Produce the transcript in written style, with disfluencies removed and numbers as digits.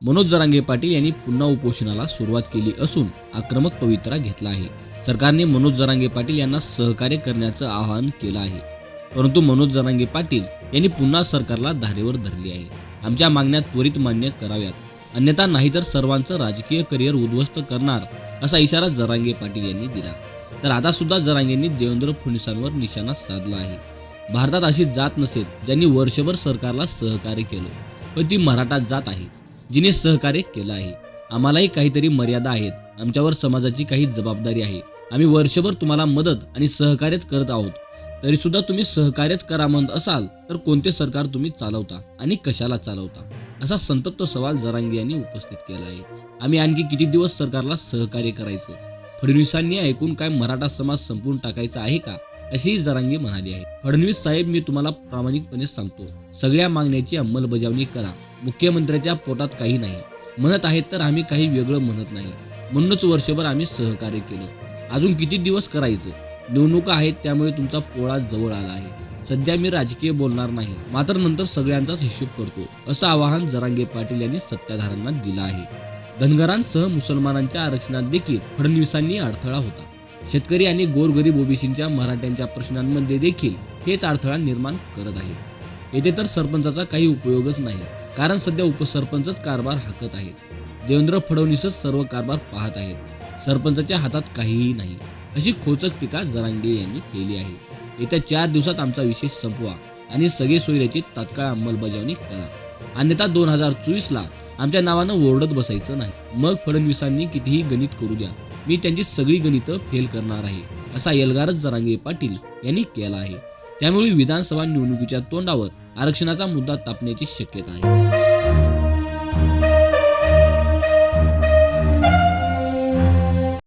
मनोज जरांगे पाटील यांनी पुन्हा उपोषणाला सुरुवात केली असून आक्रमक पवित्रा घेतला आहे। सरकारने मनोज जरांगे पाटील यांना सहकार्य करण्याचं आवाहन केलं आहे, परंतु मनोज जरांगे पाटील यांनी पुन्हा सरकारला धारेवर धरली आहे। आमच्या मागण्या त्वरित मान्य कराव्यात, अन्यथा नाहीतर सर्वांचं राजकीय करिअर उद्ध्वस्त करणार असा इशारा जरांगे पाटील यांनी दिला। तर आता सुद्धा जरांगेंनी देवेंद्र फडणवीसांवर निशाणा साधला आहे। भारतात अशी जात नसेल ज्यांनी वर्षभर सरकारला सहकार्य केलं, पण ती मराठा जात आहे जिने सहकार्य केलं आहे। आम्हालाही काहीतरी मर्यादा आहेत, आमच्यावर समाजाची काही जबाबदारी आहे। आम्ही वर्षभर तुम्हाला मदत आणि सहकार्यच करत आहोत, तरी सुद्धा तुम्ही सहकार्यच करा म्हणत असाल तर कोणते सरकार तुम्ही चालवता आणि कशाला चालवता, असा संतप्त सवाल जरांगे यांनी उपस्थित केला आहे। आम्ही आणखी किती दिवस सरकारला सहकार्य करायचं? फडणवीसांनी ऐकून काय मराठा समाज संपून टाकायचा आहे का, अशी जरांगे म्हणाली आहे। फडणवीस साहेब, मी तुम्हाला प्रामाणिकपणे सांगतो, सगळ्या मागण्याची अंमलबजावणी करा। मुख्यमंत्र्याच्या पोटात काही नाही म्हणत आहेत तर आम्ही काही वेगळं म्हणत नाही, म्हणूनच वर्षभर आम्ही सहकार्य केलं। अजून किती दिवस करायचं? निवडणुका आहेत, त्यामुळे तुमचा पोळा जवळ आला आहे। सध्या मी राजकीय बोलणार नाही, मात्र नंतर सगळ्यांचाच हिशोब करतो, असं आवाहन जरांगे पाटील यांनी सत्ताधाऱ्यांना दिलं आहे। धनगरांसह मुसलमानांच्या आरक्षणात देखील फडणवीसांनी अडथळा होता। शेतकरी आणि गोरगरीब ओबीसींच्या मराठ्यांच्या प्रश्नांमध्ये देखील हेच अडथळा निर्माण करत आहेत। येथे तर सरपंचाचा काही उपयोगच नाही, कारण सध्या उपसरपंचच कारभार हाकत आहेत। देवेंद्र फडणवीसच सर्व कारभार पाहत आहेत, सरपंचाच्या हातात काहीही नाही, अशी खोचक टीका जरांगे यांनी केली आहे। येत्या 4 दिवसात आमचा विषय संपवा आणि सगळे सोयऱ्याची तात्काळ अंमलबजावणी करा, अन्यथा 2024ला आमच्या नावानं ओरडत बसायचं नाही। मग फडणवीसांनी कितीही गणित करू द्या, मी त्यांची सगळी गणितं फेल करणार आहे, असा एल्गारच जरांगे पाटील यांनी केला आहे। त्यामुळे विधानसभा निवडणुकीच्या तोंडावर आरक्षणाचा मुद्दा तापण्याची शक्यता आहे।